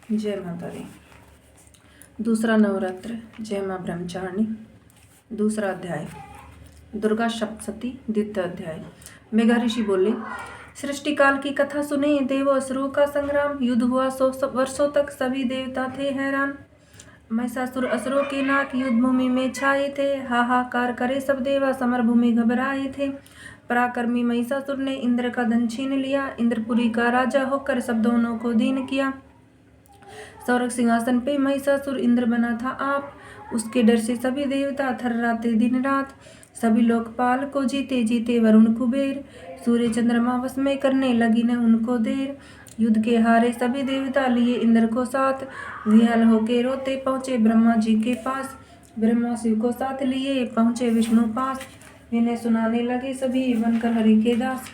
जय माता दी। दूसरा नवरात्र। जय माँ ब्रह्मचारिणी। दूसरा अध्याय दुर्गा सप्तशती। द्वितीय अध्याय। मेघा ऋषि बोले, सृष्टि काल की कथा सुने, देवों असुरों का संग्राम। युद्ध हुआ 100 वर्षों तक, सभी देवता थे हैरान। महिषासुर असुरों के नाक युद्ध भूमि में छाए थे। हाहाकार करे सब देवा, समर भूमि घबराए थे। पराक्रमी महिषासुर ने इंद्र का धन छीन लिया। इंद्रपुरी का राजा होकर सब दोनों को दीन किया। स्वर्ग सिंहासन पे महिषासुर इंद्र बना था आप। उसके डर से सभी देवता थर्राते दिन रात। सभी लोकपाल को जीते जीते वरुण कुबेर। सूर्य चंद्रमा वश में करने लगी न उनको देर। युद्ध के हारे सभी देवता लिए इंद्र को साथ। विहल होके रोते पहुँचे ब्रह्मा जी के पास। ब्रह्मा शिव को साथ लिए पहुँचे विष्णु पास। इन्हें सुनाने लगे सभी बनकर हरि के दास।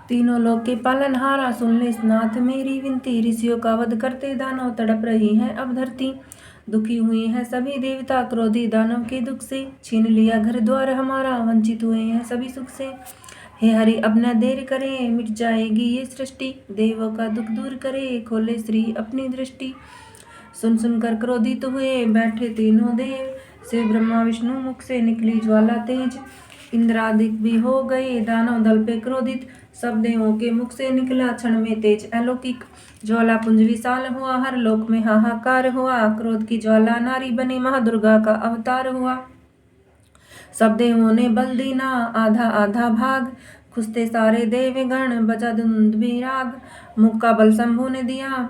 तीनों लोक के पालनहारा, सुन ले नाथ मेरी विनती। ऋषियों का वध करते दानव तड़प रही है अब धरती। दुखी हुए हैं सभी देवता, क्रोधी दानव के दुख से। छीन लिया घर द्वार हमारा, वंचित हुए हैं सभी सुख से। हे हरि अब न देर करे, मिट जाएगी ये सृष्टि। देवों का दुख दूर करे, खोले श्री अपनी दृष्टि। सुन सुनकर क्रोधित हुए बैठे तीनों देव। शिव ब्रह्मा विष्णु मुख से निकली ज्वाला तेज। इंद्रादिक भी हो गए दानव दल पे क्रोधित। सब देवों के मुख से निकला क्षण में तेज अलौकिक। ज्वाला पुंज विशाल हुआ, हर लोक में हाहाकार हुआ। क्रोध की ज्वाला नारी बनी, महादुर्गा का अवतार हुआ। सब देवों ने बल दीना, आधा आधा भाग। खुसते सारे देवगण, बजा दुंदुभी राग। मुख का बल शंभु ने दिया,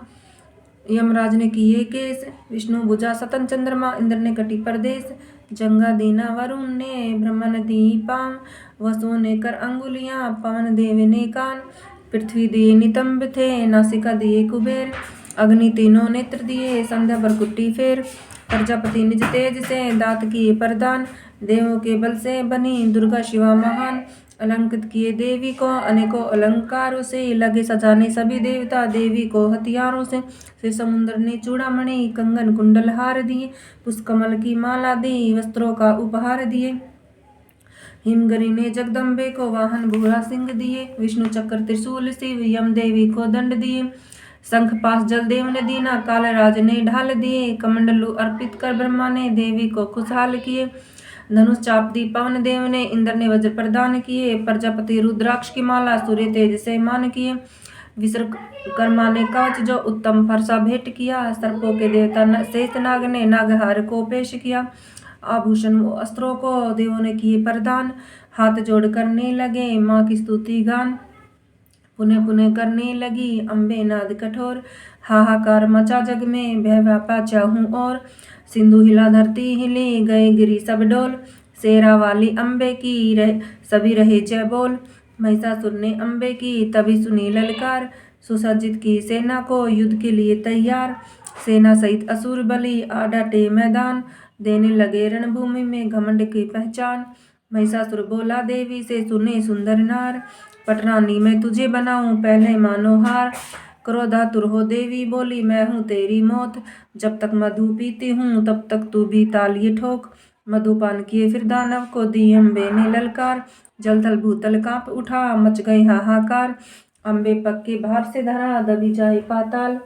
यमराज ने किए केस। विष्णु बुझा सतन चंद्रमा, इंद्र ने कटी प्रदेश। जंगा दीना वरुण ने, ब्रह्मा ने दी पाम। वसु ने कर अंगुलियां, पवन देव ने कान। पृथ्वी दिए नितंब थे, नासिका दिए कुबेर। अग्नि तीनों नेत्र दिए, संध्या पर कुट्टी फेर। प्रजापति निज तेज से दात किए प्रदान। देवों के बल से बनी दुर्गा शिवा महान। अलंकृत किए देवी को अनेकों अलंकारों से। लगे सजाने सभी देवता देवी को हथियारों से। फिर समुद्र ने चूड़ामणि, कंगन कुंडल हार दिए। पुष्पकमल की माला दी, वस्त्रों का उपहार दिए। हिमगिरी ने जगदम्बे को वाहन भूरा सिंह दिए। विष्णु चक्र त्रिशूल शिव यम देवी को दंड दिए। शंख पास जलदेव ने दीना, कालराज ने ढाल दिए। कमंडलू अर्पित कर ब्रह्मा ने देवी को खुशहाल किए। धनुष चाप दी पवन देव ने, इंद्र ने वज्र प्रदान किए। प्रजापति रुद्राक्ष की माला, सूर्य तेज से मान किए। विश्वकर्मा ने कवच जो उत्तम फरसा भेंट किया। सर्पों के देवता शेषनाग ने नागहार को पेश किया। आभूषण व अस्त्रों को देवों ने किए प्रदान। हाथ जोड़ करने लगे माँ की स्तुति गान। पुनः पुनः करने लगी अम्बे नाद कठोर। हाहाकार मचा जग में, भय व्यापा चाहूं और। सिंधु हिला धरती हिली, गए गिरी सब डोल। शेरा वाली अम्बे की सभी रहे जय बोल। महिषासुर ने अम्बे की तभी सुनी ललकार। सुसज्जित की सेना को युद्ध के लिए तैयार। सेना सहित असुर बलि आ डटे मैदान। देने लगे रणभूमि में घमंड की पहचान। महिषासुर बोला देवी से, सुने सुंदर नार। पटरानी मैं तुझे बनाऊं पहले मानो हार। क्रोधातुर हो देवी बोली, मैं हूँ तेरी मौत। जब तक मधु पीती हूँ तब तक तू भी तालिये ठोक। मधुपान किए फिर दानव को दी अम्बे ने ललकार। जल थल भूतल कांप उठा, मच गए हाहाकार। अम्बे पग के भार से धरा, दबी जाए पाताल।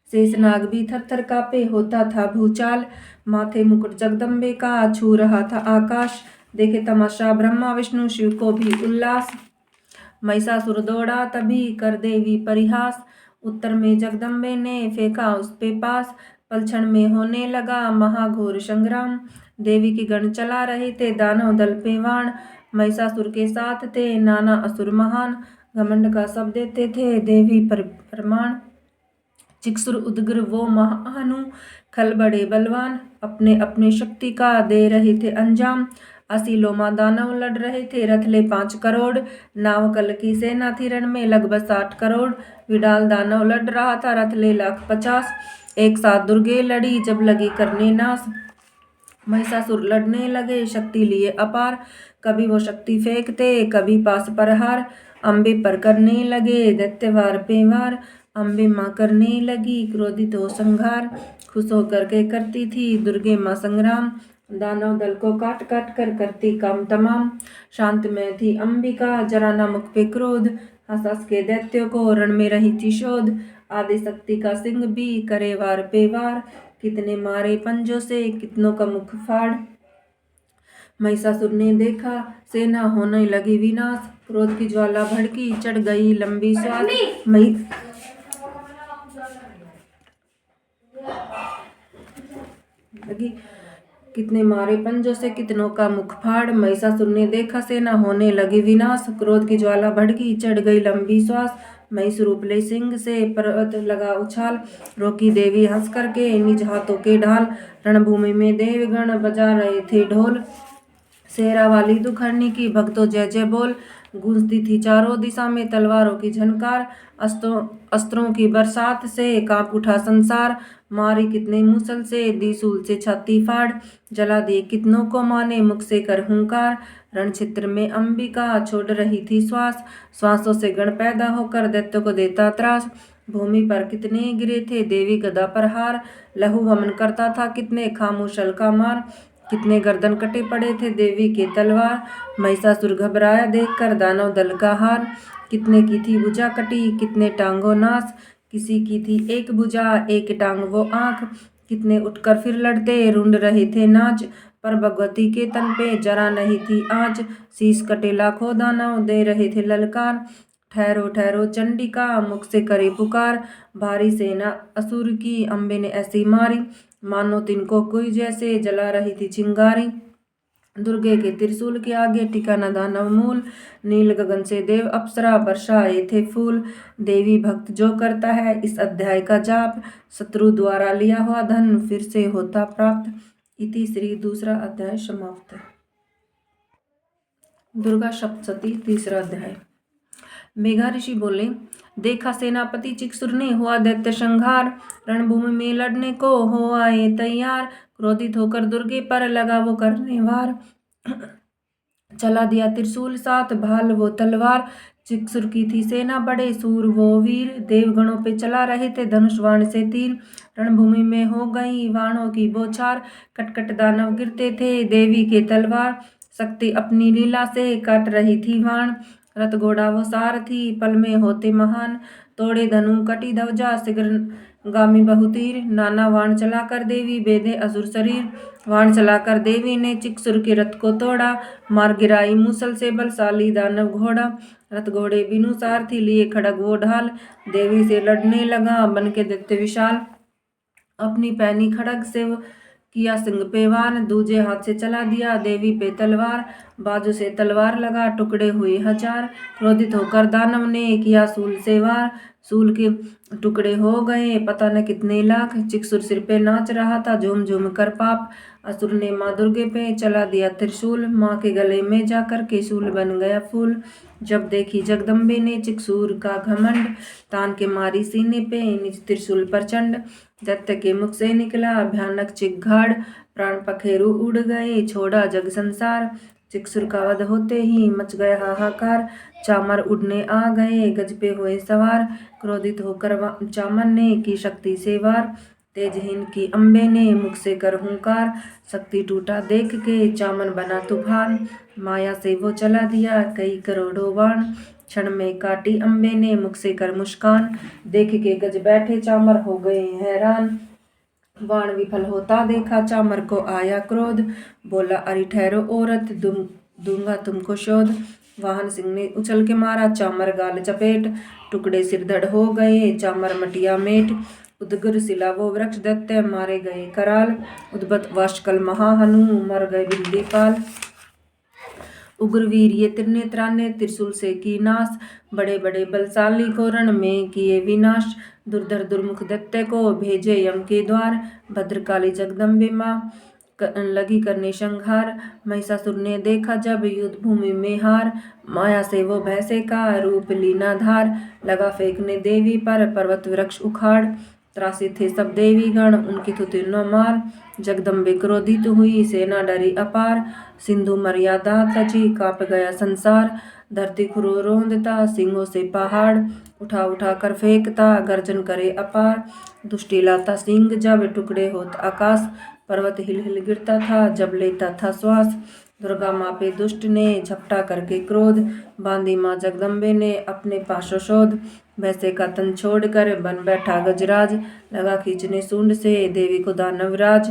शेषनाग भी थर थर कांपे, होता था भूचाल। माथे मुकुट जगदम्बे का, छू रहा था आकाश। देखे तमाशा ब्रह्मा विष्णु शिव को भी उल्लास। महिषासुर दौड़ा तभी कर देवी परिहास। उत्तर में जगदम्बे ने फेंका उस पे पास। पलक्षण में होने लगा महाघोर संग्राम। देवी की गण चला रहे थे दानव दल पे वाण। महिषासुर के साथ थे नाना असुर महान। घमंड का सब देते थे देवी पर प्रमाण। चिक्षुर उदग्र वो महानु, खल बड़े बलवान। अपने अपने शक्ति का दे रहे थे अंजाम। 80 लोमा दानव लड़ रहे थे, रथ ले 5 करोड़। नावकल की सेना थी रण में लगभग 60 करोड़। विडाल दानव लड़ रहा था, रथ ले 1,50,000। एक साथ दुर्गे लड़ी जब लगी करने नाश। महिषासुर लड़ने लगे शक्ति लिए अपार। कभी वो शक्ति फेंकते, कभी पास प्रहार। अम्बे पर करने लगे दैत्यवार पे वार। अम्बे माँ करने लगी क्रोधित हो संहार। खुश होकर के करती थी दुर्गे माँ संग्राम। दानव दल को काट काट कर करती काम तमाम। शांत में थी अंबिका, जरा ना मुख पे क्रोध। हंस हंस के दैत्यों को रण में रही थी शोध। आदि शक्ति का सिंह भी करे वार पे वार, कितने मारे पंजों से कितनों का मुख फाड़। महिषासुर ने देखा सेना होने लगी विनाश, क्रोध की ज्वाला भड़की चढ़ गई लंबी श्वास। कितने मारे पंजों से कितनों का मुख फाड़। महिषासुर ने देखा सेना होने लगी विनाश, क्रोध की ज्वाला भड़की चढ़ गई लंबी श्वास। महिष रूपले सिंह से पर्वत लगा उछाल, रोकी देवी हंस करके निज हाथों के ढाल। रणभूमि में देवगण बजा रहे थे ढोल, शेरा वाली दुखरनी की भक्तों जय जय बोल। गूंजती थी चारों दिशा में तलवारों की झनकार, अस्त्रों की बरसात से कांप उठा संसार। मारी कितने मूसल से दी सूल से छाती फाड़, जला दिए कितनों को माने मुख से कर हुंकार। रण क्षेत्र में अंबिका छोड़ रही थी श्वास, श्वासों से गण पैदा होकर दैत्यों को देता त्रास। भूमि पर कितने गिरे थे देवी गदा पर हार, लहू वमन करता था कितने खामोशल का मार। कितने गर्दन कटे पड़े थे देवी के तलवार, महिषासुर घबराया देखकर दानव दल का हार। कितने की थी भुजा कटी कितने टांगों नाश, किसी की थी एक भुजा एक टांग वो आंख। कितने उठकर फिर लड़ते रूंढ रहे थे नाच, पर भगवती के तन पे जरा नहीं थी आँच। शीश कटे लाखों दानव दे रहे थे ललकार, ठहरो ठहरो चंडिका मुख से करे पुकार। भारी सेना असुर की अम्बे ने ऐसी मारी, मानो तिनको कोई जैसे जला रही थी चिंगारी। दुर्गे के त्रिशूल के आगे टिका न दानव मूल, नील गगन से देव अप्सरा बरसाए थे फूल। देवी भक्त जो करता है इस अध्याय का जाप, शत्रु द्वारा लिया हुआ धन फिर से होता प्राप्त। इति श्री दूसरा अध्याय समाप्त। दुर्गा सप्तशती तीसरा अध्याय। मेघा ऋषि बोले, देखा सेनापति चिक्षुर ने हुआ दैत्य संहार, रणभूमि में लड़ने को हो आए तैयार। क्रोधित होकर दुर्गे पर लगा वो करने वार, चला दिया त्रिशूल साथ भाल वो तलवार। चिक्षुर की थी सेना बड़े सूर वो वीर, देवगणों पे चला रहे थे धनुष बाण से तीर। रणभूमि में हो गई बाणों की बौछार, कटकट दानव गिरते थे देवी के तलवार। शक्ति अपनी लीला से काट रही थी बाण, रथ घोड़ा वो सारथी पल में होते महान। तोड़े धनु कटी ध्वजा शीघ्र गामी बहुतीर, नाना वाण चलाकर देवी बेधे असुर शरीर। वाण चलाकर देवी ने चिक्षुर के रथ को तोड़ा, मार गिराई मूसल से बलशाली दानव घोड़ा। रथ घोड़े बिनु सारथी लिए खड़ग वो ढाल, देवी से लड़ने लगा बन के दैत्य विशाल। अपनी पैनी खड़ग से किया सिंह पे वार, दूजे हाथ से चला दिया देवी पे तलवार। बाजू से तलवार लगा टुकड़े हुए हजार, क्रोधित होकर दानव ने किया सूल से वार। सूल के टुकड़े हो गए पता न कितने लाख, चिक्षुर सिर पे नाच रहा था झूम झूम कर पाप। असुर ने माँ दुर्गे पे चला दिया त्रिशूल, माँ के गले में जाकर के शूल बन गया फूल। जब देखी जगदम्बे ने चिक्षुर का घमंड, तान के मारी सीने पे निज त्रिशूल प्रचंड। दैत्य के मुख से निकला भयानक चिंगाड़, प्राण पखेरु उड़ गए छोड़ा जग संसार। चिक्षुर का वध होते ही मच गया हाहाकार, चामर उड़ने आ गए गज पे हुए सवार। क्रोधित होकर चामर ने की शक्ति से वार, तेजहीन की अम्बे ने मुख से कर हुंकार। शक्ति टूटा देख के चामर बना तूफान, माया से वो चला दिया कई करोड़ों बाण। क्षण में काटी अम्बे ने मुख से कर मुस्कान, देख के गज बैठे चामर हो गए हैरान। बाण विफल होता देखा चामर को आया क्रोध, बोला अरे ठहरो औरत दूंगा तुमको शोध। वाहन सिंह ने उछल के मारा चामर गाल चपेट, टुकड़े सिरधड़ हो गए चामर मटिया मेट। उदग्र शिला वो वृक्ष दैत्य मारे गए कराल, उद्भत वाष्कल महाहनु मर गए बिंदीपाल। उग्रवीर ये त्रिनेत्रा ने त्रिशूल से की नाश, बड़े बड़े बलशाली को रण में किए विनाश। दुर्धर दुर्मुख दैत्य को भेजे यम के द्वार, भद्रकाली जगदम्बे माँ लगी करने संहार। महिषासुर ने देखा जब युद्ध भूमि में हार, माया से वो भैंसे का रूप लीना धार। लगा फेंकने देवी पर पर्वत वृक्ष उखाड़, त्रासी थे सब देवी गण उनकी तुतिनो मार। जगदम्बे क्रोधित हुई सेना डरी अपार, सिंधु मर्यादा तजी कांप गया संसार। धरती खुरो रोंदता सिंहों से पहाड़, उठा उठा कर फेंकता गर्जन करे अपार। दुष्टि लाता सिंह जब टुकड़े होत आकाश, पर्वत हिल हिल गिरता था जब लेता था श्वास। दुर्गा माँ पे दुष्ट ने झपटा करके क्रोध, बांधी माँ जगदम्बे ने अपने पाशोशोध। भैंसे का तन छोड़कर बन बैठा गजराज, लगा खींचने सूंड से देवी को दानवराज।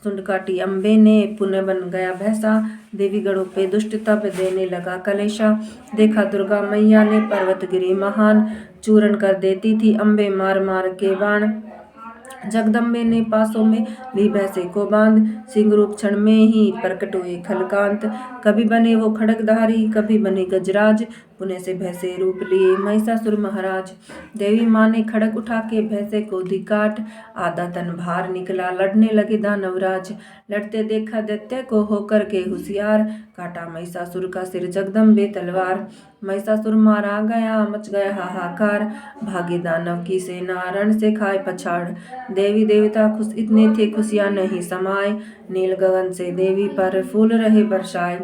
सुंड काटी अम्बे ने पुनः बन गया भैंसा, देवी गढ़ों पे दुष्ट तब देने लगा कलेशा। देखा दुर्गा मैया ने पर्वत गिरी महान, चूरन कर देती थी अम्बे मार मार के बाण। जगदम्बे ने पासों में ली भैंसे को बांध, सिंह रूप क्षण में ही प्रकट हुए खलकांत। कभी बने वो खड़गधारी, कभी बने गजराज, पुणे से भैंसे रूप लिए महिषासुर महाराज। देवी माँ ने खड़ग उठा के भैंसे को दी काट, आधा तन भार निकला लड़ने लगे दानवराज। लड़ते देखा दैत्य को होकर के होशियार, काटा महिषासुर का सिर जगदम्बे तलवार। महिषासुर मारा गया मच गया हाहाकार, भागे दानव की सेना रण से खाए पछाड़। देवी देवता खुश इतने थे खुशियाँ नहीं समाये, नील गगन से देवी पर फूल रहे बरसाए।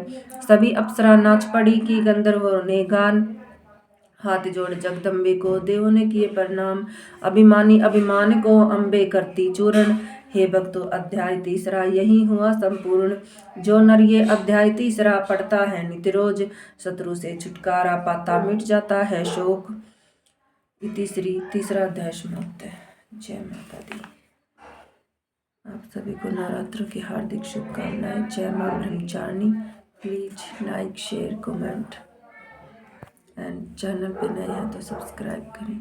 सभी अप्सरा नाच पड़ी की गंधर्वों ने गान, हाथ जोड़ जगदम्बे को देवों ने किए प्रणाम। अभिमानी अभिमान को अम्बे करती चूरण, हे भक्तों अध्याय तीसरा यही हुआ संपूर्ण। जो नर ये अध्याय तीसरा पढ़ता है नित्य रोज, शत्रु से छुटकारा पाता मिट जाता है शोक। तीसरा अध्याय समाप्त है। जय माता दी। आप सभी को नवरात्र की हार्दिक शुभकामनाएं। जय मां Brahmacharini. Please like share comment and channel पे नए हैं तो सब्सक्राइब करें।